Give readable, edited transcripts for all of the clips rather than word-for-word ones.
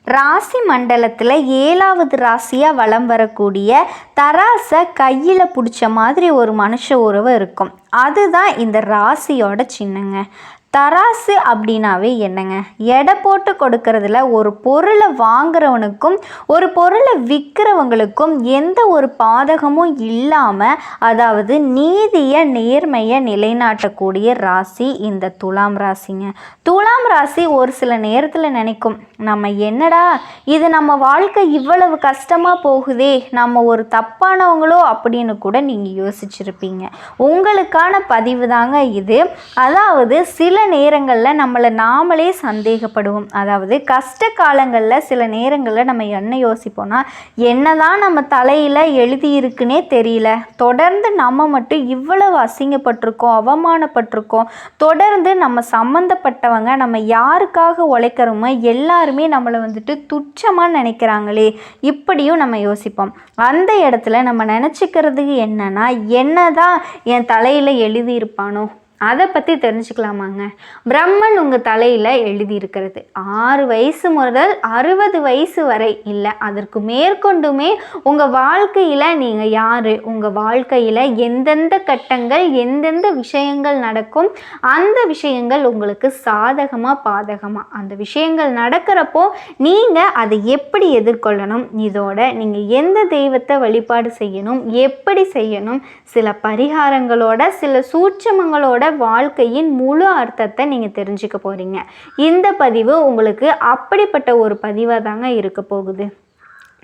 ராசி மண்டலத்தில் 7வது ராசியாக வலம் வரக்கூடிய தராசை கையில் பிடிச்ச மாதிரி ஒரு மனுஷ உறவு இருக்கும். அதுதான் இந்த ராசியோட சின்னங்க. தராசு அப்படின்னாவே என்னங்க, எடை போட்டு கொடுக்கறதுல ஒரு பொருளை வாங்குறவனுக்கும் ஒரு பொருளை விற்கிறவங்களுக்கும் எந்த ஒரு பாதகமும் இல்லாமல், அதாவது நீதியை நேர்மையை நிலைநாட்டக்கூடிய ராசி இந்த துலாம் ராசிங்க. துலாம் ராசி ஒரு சில நேரத்தில் நினைக்கும், நம்ம என்னடா இது, நம்ம வாழ்க்கை இவ்வளவு கஷ்டமாக போகுதே, நம்ம ஒரு தப்பானவங்களோ அப்படின்னு கூட நீங்கள் யோசிச்சிருப்பீங்க. உங்களுக்கான பதிவு தாங்க இது. அதாவது சில நேரங்களில் நம்மளை நாமளே சந்தேகப்படுவோம். அதாவது கஷ்ட காலங்களில் சில நேரங்களில் நம்ம என்ன யோசிப்போம்னா, என்னதான் நம்ம தலையில் எழுதியிருக்குன்னே தெரியல, தொடர்ந்து நம்ம மட்டும் இவ்வளவு அசிங்கப்பட்டிருக்கோம், அவமானப்பட்டிருக்கோம், தொடர்ந்து நம்ம சம்மந்தப்பட்டவங்க நம்ம யாருக்காக உழைக்கிறோமோ எல்லாருமே நம்மளை வந்துட்டு துச்சமாக நினைக்கிறாங்களே, இப்படியும் நம்ம யோசிப்போம். அந்த இடத்துல நம்ம நினச்சிக்கிறதுக்கு என்னன்னா, என்னதான் என் தலையில் எழுதியிருப்பானோ அதை பற்றி தெரிஞ்சுக்கலாமாங்க. பிரம்மன் உங்கள் தலையில் எழுதியிருக்கிறது 6 வயசு முதல் 60 வயசு வரை இல்லை, அதற்கு மேற்கொண்டுமே உங்கள் வாழ்க்கையில் நீங்கள் யார், உங்கள் வாழ்க்கையில் எந்தெந்த கட்டங்கள் எந்தெந்த விஷயங்கள் நடக்கும், அந்த விஷயங்கள் உங்களுக்கு சாதகமாக பாதகமாக, அந்த விஷயங்கள் நடக்கிறப்போ நீங்கள் அதை எப்படி எதிர்கொள்ளணும், இதோட நீங்கள் எந்த தெய்வத்தை வழிபாடு செய்யணும், எப்படி செய்யணும், சில பரிகாரங்களோட சில சூட்சமங்களோட வாழ்க்கையின் முழு அர்த்தத்தை நீங்கள் தெரிஞ்சுக்க போகிறீங்க. இந்த பதிவு உங்களுக்கு அப்படிப்பட்ட ஒரு பதிவாக தாங்க இருக்க போகுது.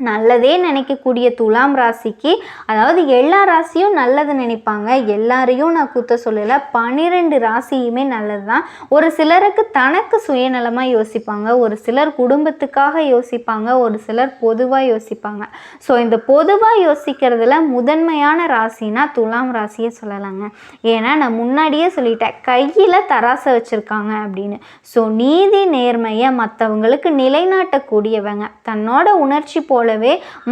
நல்லதே நினைக்கக்கூடிய துலாம் ராசிக்கு, அதாவது எல்லா ராசியும் நல்லது நினைப்பாங்க, எல்லாரையும் நான் குத்த சொல்லலை, 12 ராசியுமே நல்லது தான். ஒரு சிலருக்கு தனக்கு சுயநலமாக யோசிப்பாங்க, ஒரு சிலர் குடும்பத்துக்காக யோசிப்பாங்க, ஒரு சிலர் பொதுவாக யோசிப்பாங்க. ஸோ இந்த பொதுவாக யோசிக்கிறதுல முதன்மையான ராசினா துலாம் ராசியை சொல்லலாங்க. ஏன்னா நான் முன்னாடியே சொல்லிட்டேன், கையில் தராசை வச்சுருக்காங்க அப்படின்னு. ஸோ நீதி நேர்மையை மற்றவங்களுக்கு நிலைநாட்டக்கூடியவங்க, தன்னோட உணர்ச்சி போலவே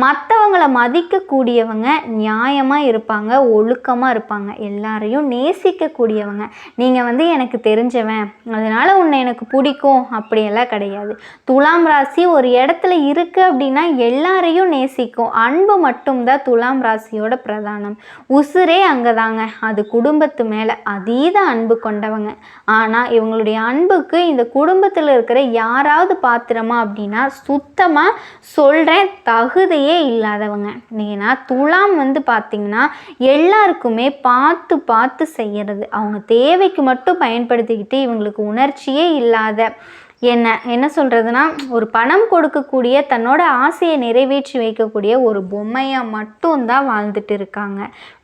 மற்றவங்களை மதிக்கக்கூடியவங்க, நியாயமாக இருப்பாங்க, ஒழுக்கமாக இருப்பாங்க, எல்லாரையும் நேசிக்கக்கூடியவங்க. நீங்கள் எனக்கு தெரிஞ்சவன் அதனால் உன்னை எனக்கு பிடிக்கும் அப்படியெல்லாம் கிடையாது. துலாம் ராசி ஒரு இடத்துல இருக்குது அப்படின்னா எல்லாரையும் நேசிக்கும். அன்பு மட்டும்தான் துலாம் ராசியோட பிரதானம். உசுரே அங்கே தாங்க, அது குடும்பத்து மேலே அதீத அன்பு கொண்டவங்க. ஆனால் இவங்களுடைய அன்புக்கு இந்த குடும்பத்தில் இருக்கிற யாராவது பாத்திரமா அப்படின்னா சுத்தமாக சொல்கிறேன், தகுதியே இல்லாதவங்க. ஏன்னா துலாம் பார்த்திங்கன்னா எல்லாருக்குமே பார்த்து பார்த்து செய்கிறது, அவங்க தேவைக்கு மட்டும் பயன்படுத்திக்கிட்டு இவங்களுக்கு உணர்ச்சியே இல்லாத, என்ன சொல்கிறதுனா, ஒரு பணம் கொடுக்கக்கூடிய தன்னோட ஆசையை நிறைவேற்றி வைக்கக்கூடிய ஒரு பொம்மையாக மட்டும்தான் வாழ்ந்துட்டு இருக்காங்க.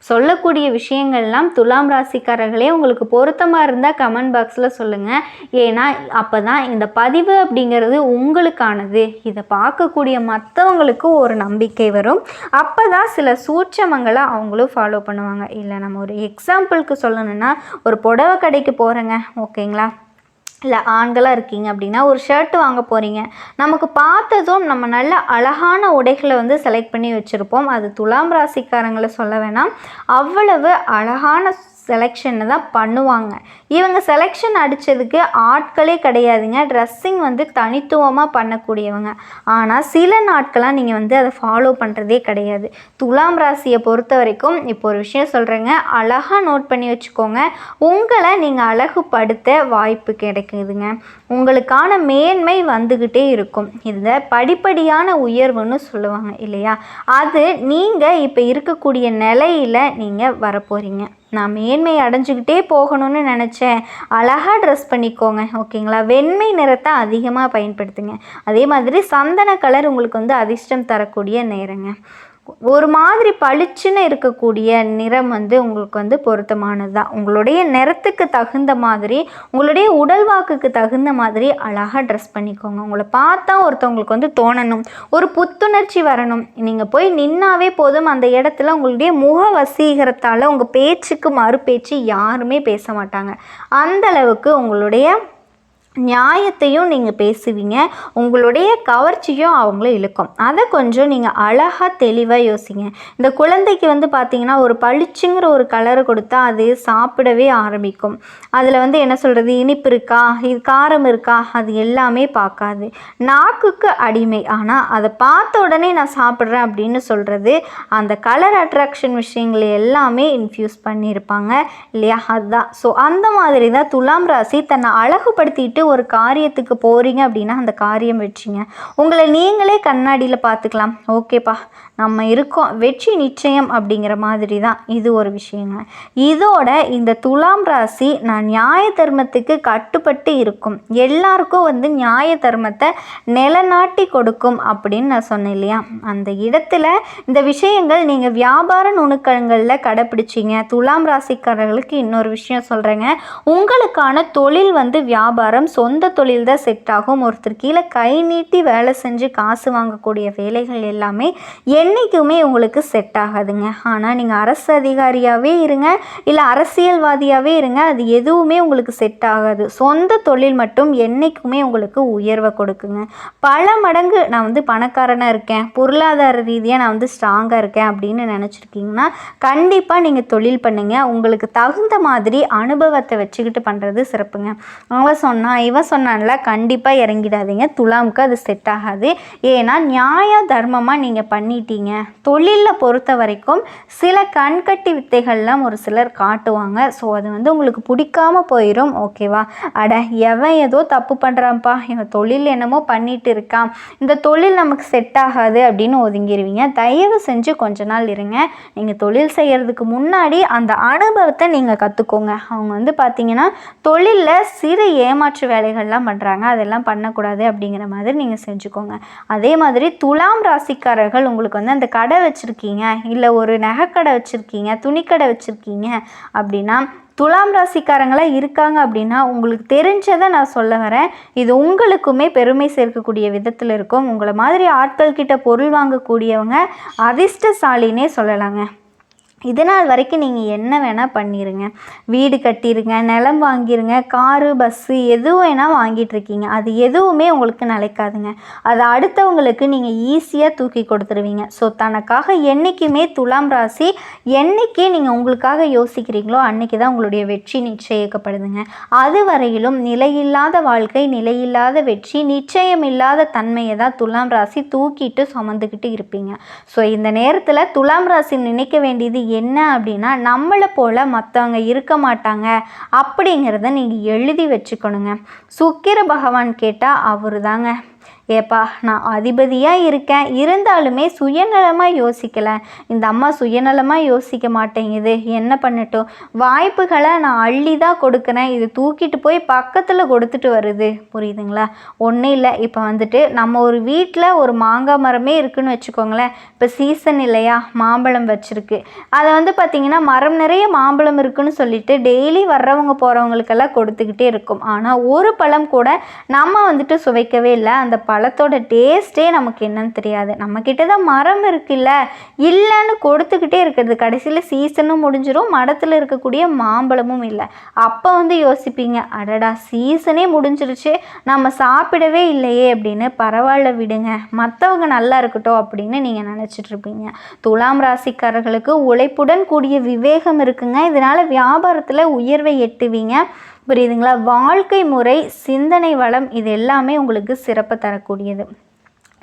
சொல்லக்கூடிய விஷயங்கள்லாம் துலாம் ராசிக்காரர்களே உங்களுக்கு பொருத்தமாக இருந்தால் கமெண்ட் பாக்ஸில் சொல்லுங்கள். ஏன்னா அப்போ தான் இந்த பதிவு அப்படிங்கிறது உங்களுக்கானது, இதை பார்க்கக்கூடிய மற்றவங்களுக்கு ஒரு நம்பிக்கை வரும். அப்போ தான் சில சூட்சமங்களை அவங்களும் ஃபாலோ பண்ணுவாங்க. இல்லை நம்ம ஒரு எக்ஸாம்பிளுக்கு சொல்லணுன்னா, ஒரு புடவை கடைக்கு போகிறேங்க, ஓகேங்களா, இல்லை ஆண்களாக இருக்கீங்க அப்படின்னா ஒரு ஷர்ட்டு வாங்க போகிறீங்க, நமக்கு பார்த்ததும் நம்ம நல்ல அழகான உடைகளை செலக்ட் பண்ணி வச்சுருப்போம். அது துலாம் ராசிக்காரங்களை சொல்ல வேணாம், அவ்வளவு அழகான செலெக்ஷனை தான் பண்ணுவாங்க. இவங்க செலெக்ஷன் அடித்ததுக்கு ஆட்களே கிடையாதுங்க, ட்ரெஸ்ஸிங் தனித்துவமாக பண்ணக்கூடியவங்க. ஆனால் சில நாட்களாக நீங்கள் அதை ஃபாலோ பண்ணுறதே கிடையாது. துலாம் ராசியை பொறுத்த வரைக்கும் இப்போ ஒரு விஷயம் சொல்கிறேங்க, அழகாக நோட் பண்ணி வச்சுக்கோங்க. உங்களை நீங்கள் அழகுபடுத்த வாய்ப்பு கிடைக்குதுங்க, உங்களுக்கான மேன்மை வந்துக்கிட்டே இருக்கும். இதில் படிப்படியான உயர்வுன்னு சொல்லுவாங்க இல்லையா, அது நீங்கள் இப்போ இருக்கக்கூடிய நிலையில் நீங்கள் வரப்போகிறீங்க. நான் மேன்மை அடைஞ்சிக்கிட்டே போகணும்னு நினச்சேன், அழகாக ட்ரெஸ் பண்ணிக்கோங்க, ஓகேங்களா, வெண்மை நிறத்தை அதிகமாக பயன்படுத்துங்க. அதே மாதிரி சந்தன கலர் உங்களுக்கு அதிர்ஷ்டம் தரக்கூடிய நேரங்க. ஒரு மாதிரி பளிச்சுன்னு இருக்கக்கூடிய நிறம் உங்களுக்கு பொருத்தமானது தான். உங்களுடைய நிறத்துக்கு தகுந்த மாதிரி, உங்களுடைய உடல் வாக்குக்கு தகுந்த மாதிரி அழகாக ட்ரெஸ் பண்ணிக்கோங்க. உங்களை பார்த்தா ஒருத்தவங்களுக்கு தோணணும், ஒரு புத்துணர்ச்சி வரணும். நீங்கள் போய் நின்னாவே போதும், அந்த இடத்துல உங்களுடைய முக வசீகரத்தால் உங்கள் பேச்சுக்கு மறு பேச்சு யாருமே பேச மாட்டாங்க. அந்த அளவுக்கு உங்களுடைய நியாயத்தையும் நீங்கள் பேசுவீங்க, உங்களுடைய கவர்ச்சியும் அவங்கள இழுக்கும். அதை கொஞ்சம் நீங்கள் அழகாக தெளிவாக யோசிங்க. இந்த குழந்தைக்கு வந்து பார்த்திங்கன்னா ஒரு பளிச்சுங்கிற ஒரு கலரை கொடுத்தா அது சாப்பிடவே ஆரம்பிக்கும். அதில் வந்து என்ன சொல்கிறது, இனிப்பு இருக்கா, இது காரம் இருக்கா, அது எல்லாமே பார்க்காது. நாக்குக்கு அடிமை. ஆனால் அதை பார்த்த உடனே நான் சாப்பிட்றேன் அப்படின்னு சொல்கிறது அந்த கலர் அட்ராக்ஷன் விஷயங்கள் எல்லாமே இன்ஃப்யூஸ் பண்ணியிருப்பாங்க இல்லையா? அதுதான். ஸோ அந்த மாதிரி தான் துலாம் ராசி தன்னை அழகுபடுத்திட்டு ஒரு காரியத்துக்கு போகிறீங்க அப்படின்னா அந்த காரியம் வெற்றிங்க. உங்களை நீங்களே கண்ணாடியில் பார்த்துக்கலாம். ஓகேப்பா, நம்ம இருக்கோம், வெற்றி நிச்சயம் அப்படிங்கிற மாதிரி தான் இது ஒரு விஷயங்க. இதோட இந்த துலாம் ராசி நான் நியாய தர்மத்துக்கு கட்டுப்பட்டு இருக்கும், எல்லாருக்கும் வந்து நியாய தர்மத்தை நிலநாட்டி கொடுக்கும் அப்படின்னு நான் சொன்னேன் இல்லையா? அந்த இடத்துல இந்த விஷயங்கள் நீங்கள் வியாபார நுணுக்கங்களில் கடைப்பிடிச்சிங்க. துலாம் ராசிக்காரர்களுக்கு இன்னொரு விஷயம் சொல்கிறேங்க, உங்களுக்கான தொழில் வந்து வியாபாரம், சொந்த தொழில் தான் செட் ஆகும். ஒருத்தர் கீழே கை நீட்டி வேலை செஞ்சு காசு வாங்கக்கூடிய வேலைகள் எல்லாமே என்றைக்குமே உங்களுக்கு செட் ஆகாதுங்க. ஆனால் நீங்கள் அரசு அதிகாரியாகவே இருங்க, இல்லை அரசியல்வாதியாகவே இருங்க, அது எதுவுமே உங்களுக்கு செட் ஆகாது. சொந்த தொழில் மட்டும் என்றைக்குமே உங்களுக்கு உயர்வை கொடுக்குங்க. பல மடங்கு நான் வந்து பணக்காரனாக இருக்கேன், பொருளாதார ரீதியாக நான் வந்து ஸ்ட்ராங்காக இருக்கேன் அப்படின்னு நினச்சிருக்கீங்கன்னா கண்டிப்பாக நீங்கள் தொழில் பண்ணுங்க. உங்களுக்கு தகுந்த மாதிரி அனுபவத்தை வச்சுக்கிட்டு பண்ணுறது சிறப்புங்க. அவன் சொன்னான் இவன் சொன்னான்ல, கண்டிப்பாக இறங்கிடாதீங்க. துலாமுக்கு அது செட் ஆகாது. ஏன்னா நியாய தர்மமாக நீங்கள் பண்ணிட்டீங்க. தொழிலில் பொறுத்த வரைக்கும் சில கண்கட்டி வித்தைகள்லாம் ஒரு சிலர் காட்டுவாங்க. ஸோ அது வந்து உங்களுக்கு பிடிக்காம போயிடும். ஓகேவா? அட எவன் ஏதோ தப்பு பண்ணுறான்ப்பா, இவன் தொழில் என்னமோ பண்ணிட்டு இருக்கான், இந்த தொழில் நமக்கு செட் ஆகாது அப்படின்னு ஒதுங்கிடுவீங்க. தயவு செஞ்சு கொஞ்ச நாள் இருங்க. நீங்கள் தொழில் செய்கிறதுக்கு முன்னாடி அந்த அனுபவத்தை நீங்கள் கற்றுக்கோங்க. அவங்க வந்து பார்த்தீங்கன்னா தொழிலில் சிறு ஏமாற்று வேலைகள்லாம் பண்ணுறாங்க, அதெல்லாம் பண்ணக்கூடாது அப்படிங்கிற மாதிரி நீங்கள் செஞ்சுக்கோங்க. அதே மாதிரி துலாம் ராசிக்காரர்கள் உங்களுக்கு வந்து அந்த கடை வச்சுருக்கீங்க, இல்லை ஒரு நகைக்கடை வச்சுருக்கீங்க, துணிக்கடை வச்சுருக்கீங்க அப்படின்னா, துலாம் ராசிக்காரங்களாக இருக்காங்க அப்படின்னா உங்களுக்கு தெரிஞ்சதை நான் சொல்ல வரேன். இது உங்களுக்குமே பெருமை சேர்க்கக்கூடிய விதத்தில் இருக்கும். உங்களை மாதிரி ஆட்கள் கிட்ட பொருள் வாங்கக்கூடியவங்க அதிர்ஷ்டசாலினே சொல்லலாங்க. இதனால் வரைக்கும் நீங்கள் என்ன வேணால் பண்ணிடுங்க, வீடு கட்டிடுங்க, நிலம் வாங்கிடுங்க, காரு பஸ்ஸு எது வேணால் வாங்கிட்டுருக்கீங்க, அது எதுவுமே உங்களுக்கு நிலைக்காதுங்க. அதை அடுத்தவங்களுக்கு நீங்கள் ஈஸியாக தூக்கி கொடுத்துருவீங்க. ஸோ தனக்காக என்றைக்குமே துலாம் ராசி என்றைக்கே நீங்கள் உங்களுக்காக யோசிக்கிறீங்களோ அன்றைக்கி தான் உங்களுடைய வெற்றி நிச்சயிக்கப்படுதுங்க. அது வரையிலும் நிலையில்லாத வாழ்க்கை, நிலையில்லாத வெற்றி, நிச்சயமில்லாத தன்மையை தான் துலாம் ராசி தூக்கிட்டு சுமந்துக்கிட்டு இருப்பீங்க. ஸோ இந்த நேரத்தில் துலாம் ராசி நினைக்க வேண்டியது என்ன அப்படின்னா, நம்மளை போல் மற்றவங்க இருக்க மாட்டாங்க அப்படிங்கிறத நீங்கள் எழுதி வச்சுக்கணுங்க. சுக்கிர பகவான் கேட்டால் அவரு தாங்க, ஏப்பா நான் அதிபதியாக இருக்கேன், இருந்தாலுமே சுயநலமாக யோசிக்கலை, இந்த அம்மா சுயநலமாக யோசிக்க மாட்டேங்குது, என்ன பண்ணட்டும், வாய்ப்புகளை நான் அள்ளி தான் கொடுக்குறேன், இது தூக்கிட்டு போய் பக்கத்தில் கொடுத்துட்டு வருது. புரியுதுங்களா? ஒன்றும் இல்லை, இப்போ வந்துட்டு நம்ம ஒரு வீட்டில் ஒரு மாங்காய் மரமே இருக்குதுன்னு வச்சுக்கோங்களேன். இப்போ சீசன் இல்லையா, மாம்பழம் வச்சுருக்கு, அதை வந்து பார்த்திங்கன்னா மரம் நிறைய மாம்பழம் இருக்குதுன்னு சொல்லிட்டு டெய்லி வர்றவங்க போகிறவங்களுக்கெல்லாம் கொடுத்துக்கிட்டே இருக்கும். ஆனால் ஒரு பழம் கூட நம்ம வந்துட்டு சுவைக்கவே இல்லை, அந்த பழத்தோட டேஸ்ட்டே நமக்கு என்னன்னு தெரியாது. நம்மக்கிட்ட தான் மரம் இருக்குல்ல, இல்லைன்னு கொடுத்துக்கிட்டே இருக்கிறது, கடைசியில் சீசனும் முடிஞ்சிடும், மரத்தில் இருக்கக்கூடிய மாம்பழமும் இல்லை. அப்போ வந்து யோசிப்பீங்க, அடடா சீசனே முடிஞ்சிருச்சு, நம்ம சாப்பிடவே இல்லையே அப்படின்னு. பரவாயில்ல விடுங்க, மற்றவங்க நல்லா இருக்கட்டும் அப்படின்னு நீங்கள் நினச்சிட்ருப்பீங்க. துலாம் ராசிக்காரர்களுக்கு உழைப்புடன் கூடிய விவேகம் இருக்குங்க. இதனால் வியாபாரத்தில் உயர்வை எட்டுவீங்க. புரியுதுங்களா? வாழ்க்கை முறை, சிந்தனை வளம், இது எல்லாமே உங்களுக்கு சிறப்பு தரக்கூடியது.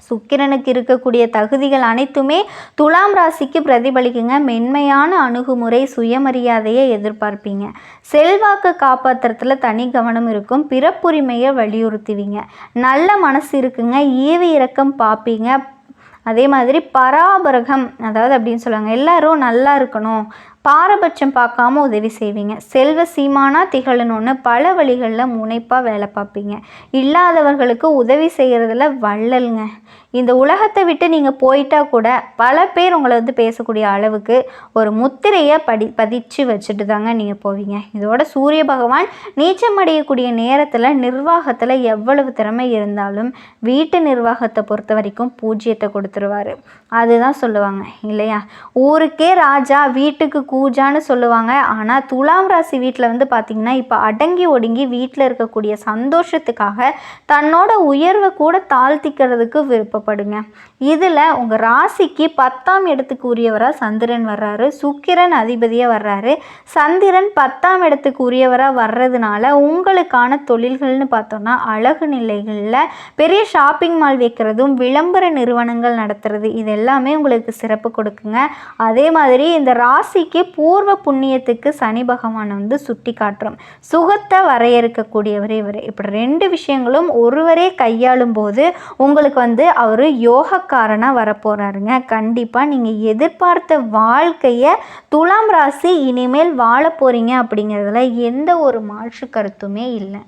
சுக்கிரனுக்கு இருக்கக்கூடிய தகுதிகள் அனைத்துமே துலாம் ராசிக்கு பிரதிபலிக்குங்க. மென்மையான அணுகுமுறை, சுயமரியாதையை எதிர்பார்ப்பீங்க. செல்வாக்கு காப்பாற்றுறதுல தனி கவனம் இருக்கும். பிறப்புரிமையை வலியுறுத்துவீங்க. நல்ல மனசு இருக்குங்க. ஈவு இரக்கம் பார்ப்பீங்க. அதே மாதிரி பராபரகம், அதாவது அப்படின்னு சொல்லுவாங்க, எல்லாரும் நல்லா இருக்கணும், பாரபட்சம் பார்க்காம உதவி செய்வீங்க. செல்வ சீமானா திகழணும்னு பல வழிகளில் முனைப்பாக வேலை பார்ப்பீங்க. இல்லாதவர்களுக்கு உதவி செய்கிறதுல வள்ளலுங்க. இந்த உலகத்தை விட்டு நீங்கள் போயிட்டா கூட பல பேர் உங்களை வந்து பேசக்கூடிய அளவுக்கு ஒரு முத்திரையை பதிச்சு வச்சுட்டு தாங்க நீங்கள் போவீங்க. இதோட சூரிய பகவான் நீச்சம் அடையக்கூடிய நேரத்தில் நிர்வாகத்தில் எவ்வளவு திறமை இருந்தாலும் வீட்டு நிர்வாகத்தை பொறுத்த வரைக்கும் பூஜ்ஜியத்தை கொடுத்துருவார். அதுதான் சொல்லுவாங்க இல்லையா, ஊருக்கே ராஜா வீட்டுக்கு கூஜான்னு சொல்லுவாங்க. ஆனால் துலாம் ராசி வீட்டில் வந்து பார்த்திங்கன்னா இப்போ அடங்கி ஒடுங்கி வீட்டில் இருக்கக்கூடிய சந்தோஷத்துக்காக தன்னோட உயர்வை கூட தாழ்த்திக்கிறதுக்கு விருப்பப்படுங்க. இதில் உங்கள் ராசிக்கு 10ஆம் இடத்துக்கு உரியவராக சந்திரன் வர்றாரு, சுக்கிரன் அதிபதியாக வர்றாரு. சந்திரன் 10ஆம் இடத்துக்கு உரியவராக வர்றதுனால உங்களுக்கான தொழில்கள்னு பார்த்தோன்னா அழகு நிலைகளில் பெரிய ஷாப்பிங் மால் வைக்கிறதும் விளம்பர நிறுவனங்கள் நடத்துறது இது எல்லாமே உங்களுக்கு சிறப்பு கொடுக்குங்க. அதே மாதிரி இந்த ராசிக்கு பூர்வ புண்ணியத்துக்கு சனி பகவான் வந்து சுட்டி காட்டுறோம். சுகத்தை வரையறுக்கக்கூடியவர் இவர். இப்படி 2 விஷயங்களும் ஒருவரே கையாளும் போது உங்களுக்கு வந்து அவர் யோகக்காரனாக வரப்போகிறாருங்க. கண்டிப்பாக நீங்கள் எதிர்பார்த்த வாழ்க்கையை துலாம் ராசி இனிமேல் வாழ போகிறீங்க அப்படிங்கிறதுல எந்த ஒரு மாற்று கருத்துமே இல்லை.